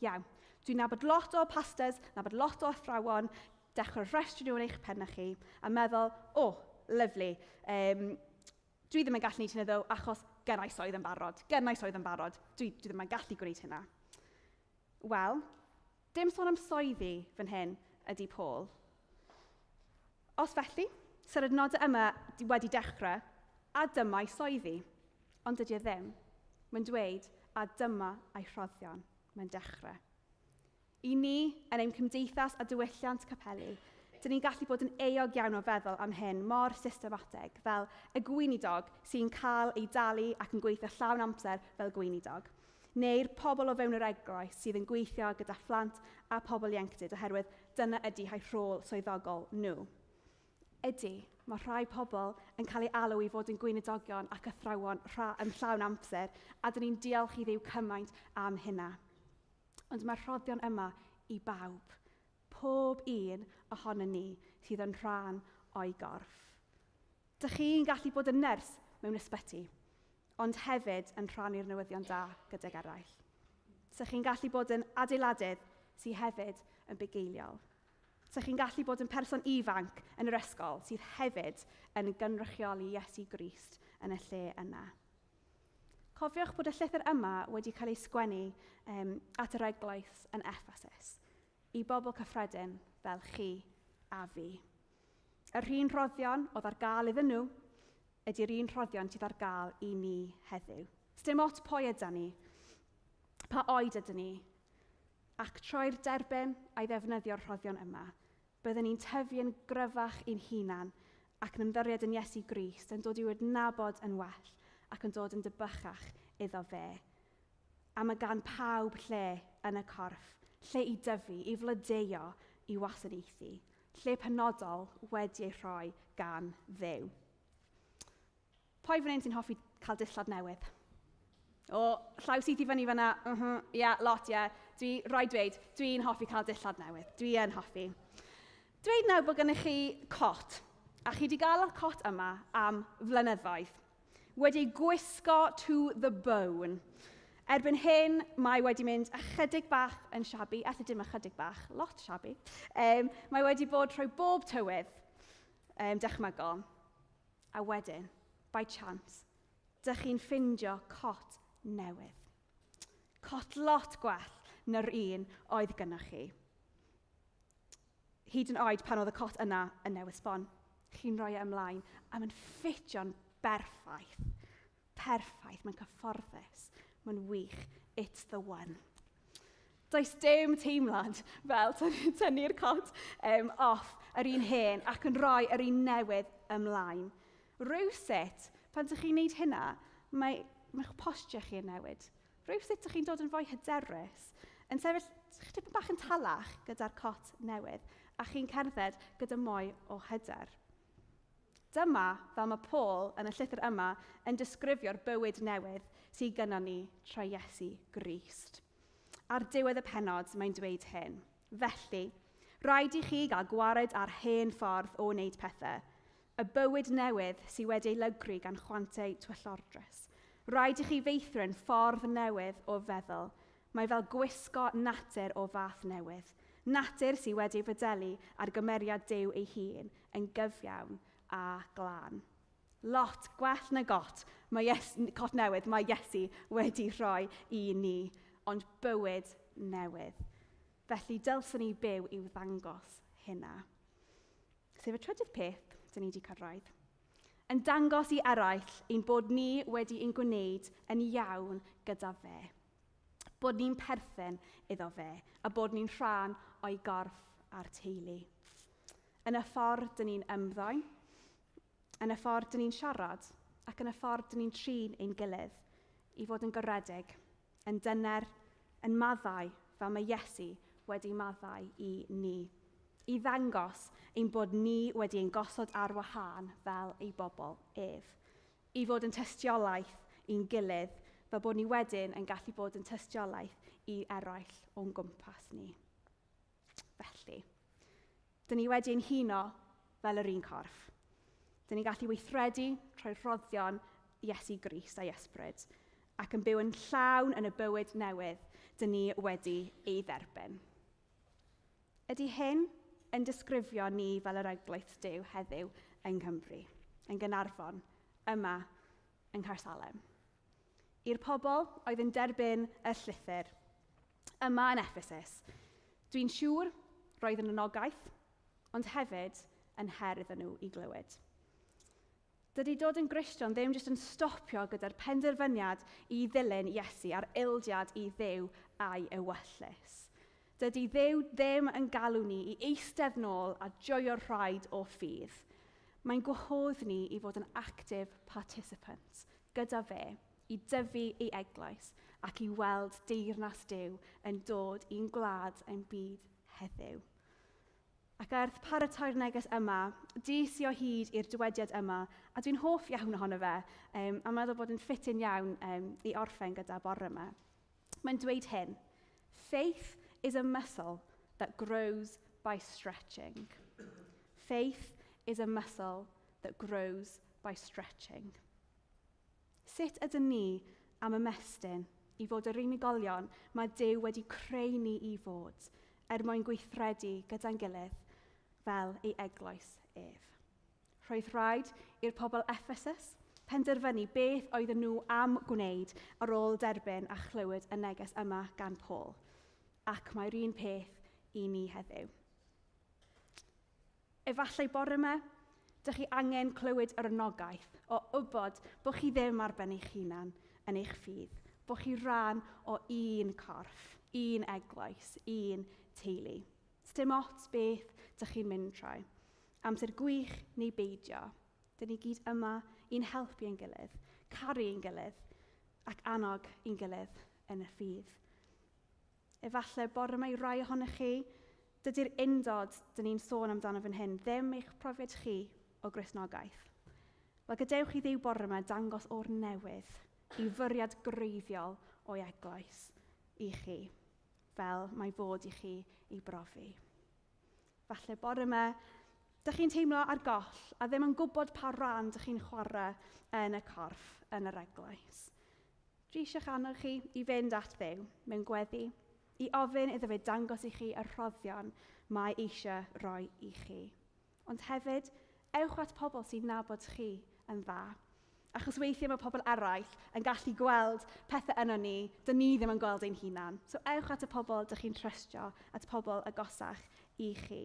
iawn, dwi'n nabod lot o pastors, nabod lot o athrawon, dechrau rhestru nhw yn eich pennau chi, a meddwl, lyflu, dwi ddim yn gallu gwneud hynny ddo, achos gennau swydd yn barod, dwi ddim yn gallu gwneud hynna. Wel, dim sôn am swyddi fan hyn ydy Paul. Os felly, sy'r adnodau yma wedi dechrau, a dyma ei swyddi, ond dydy e ddim. Mae'n dweud, a dyma ei rhoddion, mae'n dechrau. I ni, yn ein cymdeithas a diwylliant capelu, dyn ni'n gallu bod yn eog iawn o feddwl am hyn mor systematig, fel y gweinidog sy'n cael ei dalu ac yn gweithio llawn amser fel gweinidog. Neu'r pobl o fewn yr eglwys sydd yn gweithio gyda phlant a pobl ieuenctid oherwydd dyna ydy eu rhôl swyddogol nhw. Ydy, mae rhai pobl yn cael ei alw i fod yn gweinidogion ac athrawon yn llawn amser, a dyn ni'n diolch i Dduw cymaint am hynna. Ond mae'r rhoddion yma i bawb, pob un ohono ni sydd yn rhan o'i gorff. Dych chi'n gallu bod yn nyrs mewn ysbyty, ond hefyd yn rhannu'r newyddion da gydag eraill. Dych chi'n gallu bod yn adeiladydd sydd hefyd yn bugeiliol. Dych chi'n gallu bod yn person ifanc yn yr ysgol sydd hefyd yn gynrychioli Iesu Grist yn y lle yna. Cofiwch bod y llythyr yma wedi cael ei sgwennu at yr eglwys yn Effesus, i bobl cyffredin fel chi a fi. Yr un rhoddion oedd ar gael iddyn nhw ydy'r un rhoddion sydd ar gael i ni heddiw. Dim ot pwy ydyn ni, pa oed ydyn ni, ac troi'r derbyn a'i ddefnyddio'r rhoddion yma, byddwn ni'n tyfu yn gryfach i'n hunan ac yn ymddiried yn Iesu Grist, yn dod i'w adnabod yn well ac yn dod yn dybychach iddo fe. A mae gan pawb lle yn y corff, lle i dyfu, i flodeuo, i wasanaethu, lle penodol wedi ei rhoi gan Dduw. Pwy fan hyn sy'n hoffi cael dillad newydd? Llaw sydd i fyny fyna, lot. Dwi rhaid dweud, dwi'n hoffi cael dillad newydd. Dwi'n hoffi. Dweud nawr bod gennych chi cot, a chi wedi gael y cot yma am flynyddoedd. Wedi gwisgo to the bone. Erbyn hyn, mae wedi mynd ychydig bach yn shabby, allai dim ychydig bach, lot shabby. Mae wedi bod trwy bob tywydd dechnegol. A wedyn, by chance, dych chi'n ffindio cot newydd. Cot lot gwell na'r un oedd gynnwch chi. Hyd yn oed pan oedd y cot yna yn newydd sbon. Chi'n rhoi ymlaen a mae'n ffitio'n berffaith. Perffaith, mae'n cyfforddus. Mae'n wych. It's the one. Does dim teimlad fel tynnu'r cot off yr un hen ac yn rhoi yr un newydd ymlaen. Rywsut, pan ydych chi'n gwneud hynna, mae'ch postio chi yn newid. Rywsut ydych chi'n dod yn fwy hyderus, yn sefyll chydig bach yn talach gyda'r cot newydd, a chi'n cerdded gyda mwy o hyder. Dyma, fel mae Paul yn y llythyr yma yn disgrifio'r bywyd newydd sydd gynnon ni trwy Iesu Grist. Ar diwedd y penod, mae'n dweud hyn. Felly, rhaid i chi gael gwared ar hen ffordd o wneud pethau. Y bywyd newydd sydd wedi ei lygru gan chwantau twyllordrys. Rhaid i chi feithrin ffordd newydd o feddwl. Mae fel gwisgo natur o fath newydd. Natur sydd wedi fodelu ar gymeriad Duw ei hun yn gyfiawn a glân. Lot gwell na got newydd mae Iesu wedi rhoi i ni, ond bywyd newydd. Felly dylswn ni byw i'w ddangos hynna. Sef y trydydd peth dyn ni wedi cyrraedd. yn dangos i eraill ein bod ni wedi ein gwneud yn iawn gyda fe. Bod ni'n perthyn iddo fe, a bod ni'n rhan o'i gorff a'r teulu. Yn y ffordd dyn ni'n ymddwyn, yn y ffordd dyn ni'n siarad, ac yn y ffordd dyn ni'n trin ein gilydd, i fod yn garedig, yn dyner, yn maddau fel mae Iesu wedi maddau i ni. I ddangos ein bod ni wedi ein gosod ar wahân fel ei bobl ef. I fod yn tystiolaeth i'n gilydd, fel bod ni wedyn yn gallu bod yn tystiolaeth i eraill o'n gwmpas ni. Felly, dyn ni wedi ein huno fel yr un corff. Dyn ni'n gallu weithredu trwy rhoddion Iesu Grist a'i ysbryd, ac yn byw yn llawn yn y bywyd newydd dyn ni wedi ei dderbyn. Ydy hyn yn disgrifio ni fel yr eglwys Duw heddiw yng Nghymru, yn Gaernarfon, yma yng Nghaersalem. I'r pobl oedd yn derbyn y llythyr, yma yn Effesus, dwi'n siŵr roedd yn anogaeth, ond hefyd yn her iddyn nhw i glywed. Dydy dod yn Gristion ddim jyst yn stopio gyda'r penderfyniad i ddilyn Iesu a'r ildiad i Dduw a'i ewyllus. Dydy Dduw ddim yn galw ni i eistedd nôl a joio'r rhaid o ffydd. Mae'n gwahodd ni i fod yn active participants gyda fe, i dyfu ei eglwys ac i weld deyrnas Duw yn dod i'n gwlad yn byd heddiw. Ac wrth paratoi'r neges yma, dis i o hyd i'r dywediad yma, a dwi'n hoff iawn ohono fe, a meddwl bod yn ffityn iawn i orffen gyda bore yma. Mae'n dweud hyn, faith is a muscle that grows by stretching. Faith is a muscle that grows by stretching. Sut ydyn ni am ymestyn i fod yr unigolion mae Duw wedi creu ni i fod, mwyn gweithredu gyda'n gilydd fel ei eglwys ef. Roedd rhaid i'r pobl Effesus penderfynu beth oedden nhw am gwneud ar ôl derbyn a chlywed y neges yma gan Paul. Ac mae'r un peth i ni heddiw. Efallai bore yma, dych chi angen clywed yr anogaeth o wybod bod chi ddim ar ben eich hunan yn eich ffydd, bod chi rhan o un corff, un eglwys, un teulu. Dim ots beth dych chi'n mynd trwy. Amser gwych neu beidio. Dyn ni gyd yma i'n helpu ein gilydd, caru ein gilydd, ac annog ein gilydd yn y ffydd. Efallai bore yma i rai ohonych chi, dydy'r undod dyn ni'n sôn amdano fan hyn ddim eich profiad chi o Gristnogaeth. Wel, gadewch chi Dduw bore yma dangos o'r newydd i fyriad greiddiol o'i eglwys i chi, fel mae fod i chi i brofi. Falle bore yma, dych chi'n teimlo ar goll a ddim yn gwybod pa ran dych chi'n chwarae yn y corff, yn yr eglwys. Dwi eisiau annog chi i fynd at Dduw mewn gweddi, i ofyn iddo fe dangos i chi y rhoddion mae eisiau roi i chi. Ond hefyd, ewch at pobl sy'n nabod chi yn dda. Achos weithiau mae pobl eraill yn gallu gweld pethau yno ni, dyn ni ddim yn gweld ein hunan. So ewch at y pobl dych chi'n trystio, at pobl agosach i chi.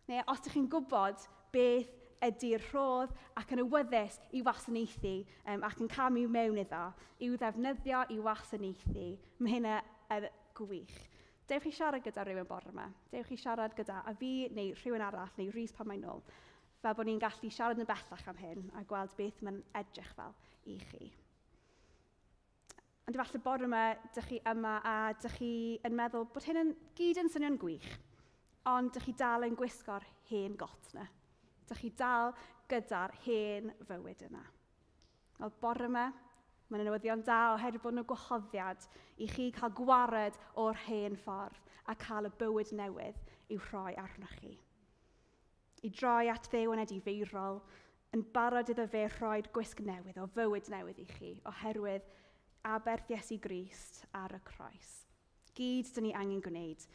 Neu os ydych chi'n gwybod beth ydy'r rhodd ac yn awyddus i wasanaethu ac yn camu mewn iddo, i'w ddefnyddio i wasanaethu, mae hynna yn gwych. Dewch chi siarad gyda rhywun bore yma. Dewch chi siarad gyda a fi neu rhywun arall neu Rhys pan mae'n nôl. Fel bod ni'n gallu siarad yn bellach am hyn a gweld beth mae'n edrych fel i chi. Ond efallai bore yma, dych chi yma a dych chi yn meddwl bod hyn yn gyd yn swnio'n gwych, ond dych chi dal yn gwisgo'r hen got yna. Dych chi dal gyda'r hen fywyd yna. Wel, bore yma, mae'n newyddion da oherwydd bod nhw'n gwahoddiad i chi cael gwared o'r hen ffordd a cael y bywyd newydd i'w rhoi arnoch chi. I droi at Dduw yn edifeirol, yn barod iddo fe rhoi'r gwisg newydd o fywyd newydd i chi, oherwydd aberth Iesu Grist ar y croes. Gyd dyn ni angen gwneud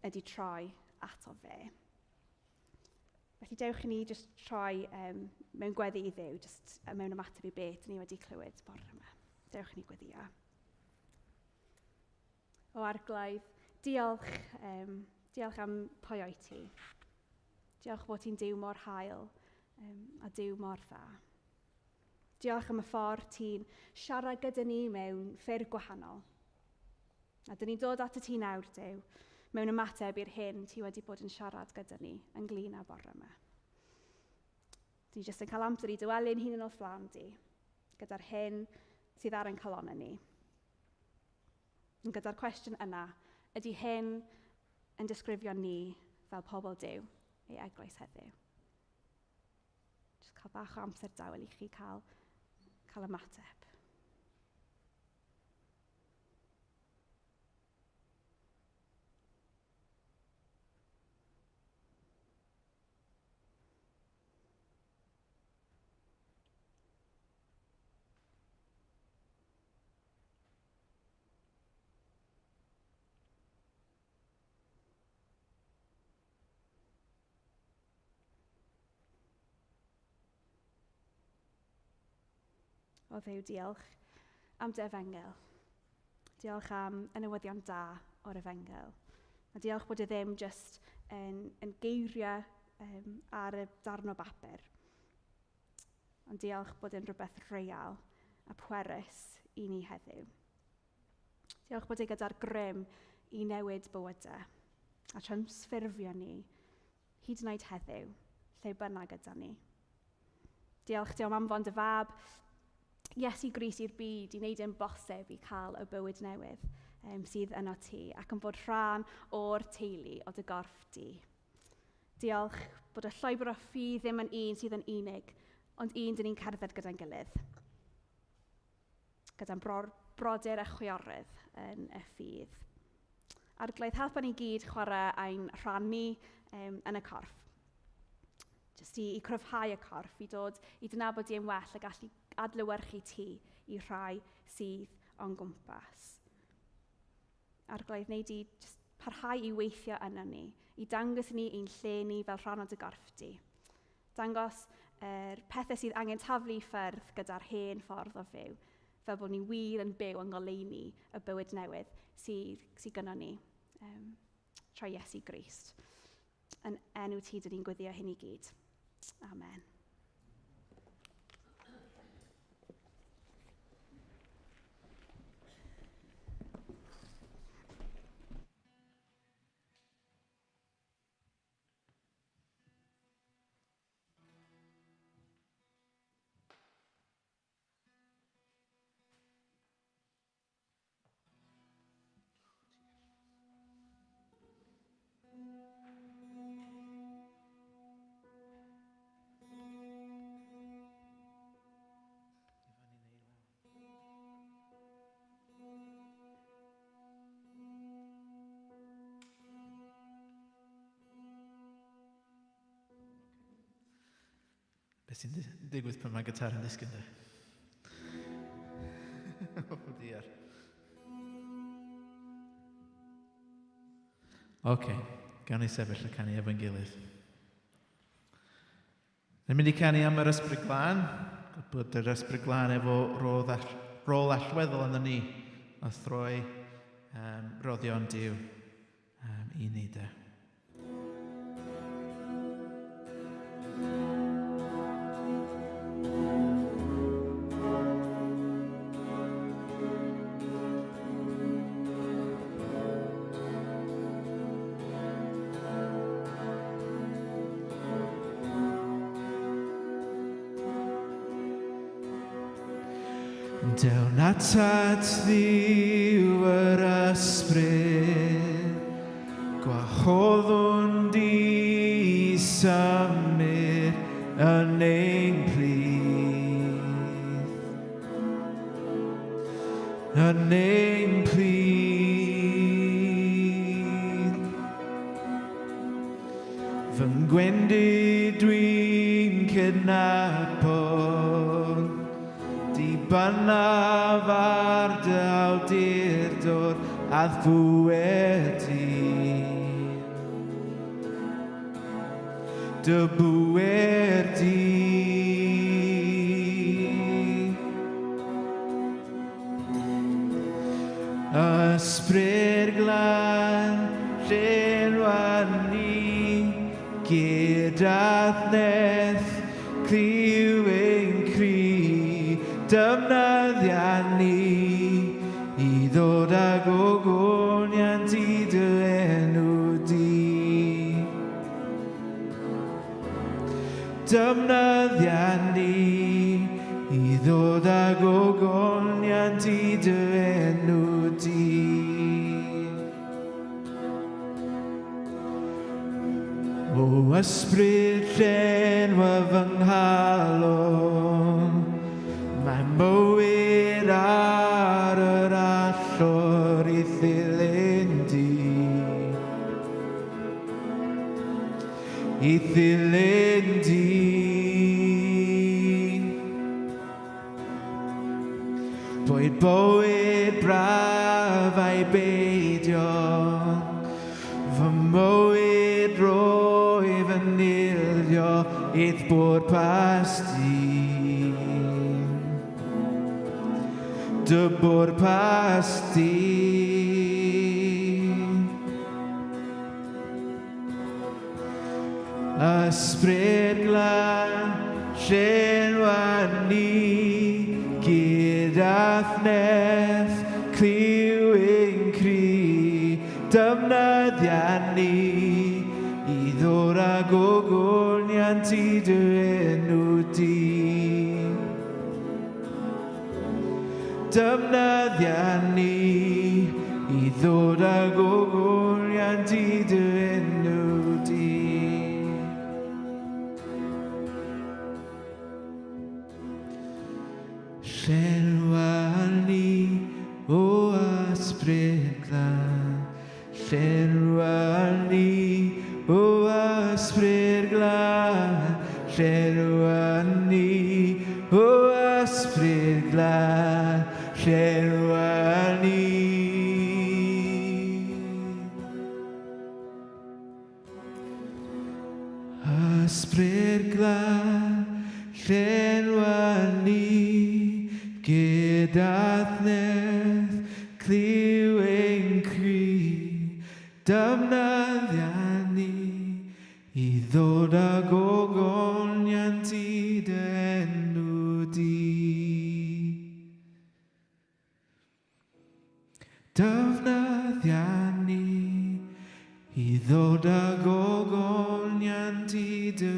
ydy troi ato fe. Felly dewch i ni jyst troi mewn gweddi i Dduw, jyst mewn ymateb i beth ni wedi clywed bore yma. Dewch i ni gweddio. O Arglwydd, diolch am pwy o'i ti. Diolch bod ti'n Duw mor hael, a Duw mor dda. Diolch am y ffordd ti'n siarad gyda ni mewn ffyrdd gwahanol. A dyn ni'n dod at y ti nawr, Duw, mewn ymateb i'r hyn ti wedi bod yn siarad gyda ni ynglyn â bore yma. Dyn ni jyst yn cael amser i dywelu'n hun yn o'r fflam di, gyda'r hyn sydd ar ein calonnau ni. Gyda'r cwestiwn yna, ydy hyn yn disgrifio ni fel pobl Duw, ei eglwys heddiw? Jyst cael bach o amser dawel i chi cael ymateb. O Dduw, diolch am dy efengil. Diolch am y newyddion da o'r efengil. A diolch bod e ddim jyst yn geiriau ar y darn o bapur. Ond diolch bod e'n rhywbeth real a pwerus i ni heddiw. Diolch bod e gyda'r grym i newid bywydau a transffurfio ni hyd yn oed heddiw, lle bynnag gyda ni. Diolch am anfon dy fab, Iesu Grist i'r byd i wneud e'n bosib i cael y bywyd newydd sydd yno ti ac yn bod rhan o'r teulu o dy gorff di. Diolch bod y llwybr o ffydd ddim yn un sydd yn unig, ond un dyn ni'n cerdded gyda'n gilydd. Gyda'n brodyr a chwiorydd yn y ffydd. Arglwydd, helpa ni gyd chwarae ein rhannu yn y corff. Jyst i cryfhau y corff, i dod i dynabod i'n well a gallu adlewyrchu ti i rhai sydd o'n gwmpas. Arglwydd, wneud i parhau i weithio yna ni, i dangos ni ein lle ni fel rhan o dy gorff di. Dangos pethau sydd angen taflu i ffyrdd gyda'r hen ffordd o fyw, fel bod ni wir yn byw yn goleuni y bywyd newydd sydd gyda ni trwy Iesu Grist. Yn enw ti dyn ni'n gweddio hyn i gyd. Amen. Beth sy'n digwydd pan mae gitar yn disgyn de? O, diar. Oce, gawn ni sefyll a canu efo'n gilydd. Ni'n mynd i canu am yr ysbryd glân, bod yr ysbryd glân efo rôl allweddol yna ni, o throi roddion Duw i ni de. Down atat ddiw yr ysbryd, gwahoddwn di symud yn ein plith. Yn ein plith. Fy ngwendid dwi'n cydnabod, bynaf ar dy awdurdod a bwyr di. Dy bwyr di. Ysbryd glân llenwan ni gyda ddeth Defnyddia ni I ddod ag ogoniant I dy enw di. Defnyddia ni I ddod ag ogoniant I dy enw di. O ysbryd llenwa fy nghalon, mae mywyd ar yr allor I ddilyn di. I ddilyn di. Boed bywyd braf a'i beidio, fy mywyd roi fy nilio I'th bod pas di. Dy bod pas di. Ysbryd glân llenwa ni gyda thnes cliw ein cri. Defnyddia ni I ddod ag ogoniant I dy enw di. Defnyddia ni I ddod ag ogoniant I dy enw di. Llenwa ni o ysbryd glân, llenwa ni o ysbryd glân, llenwa ni o ysbryd glân, llenwa ni. Ysbryd glân, llenwa ni gyda thnes cliw ein cri. Defnyddia ni I ddod ag ogoniant I dy enw di. Defnyddia ni I ddod ag ogoniant I dy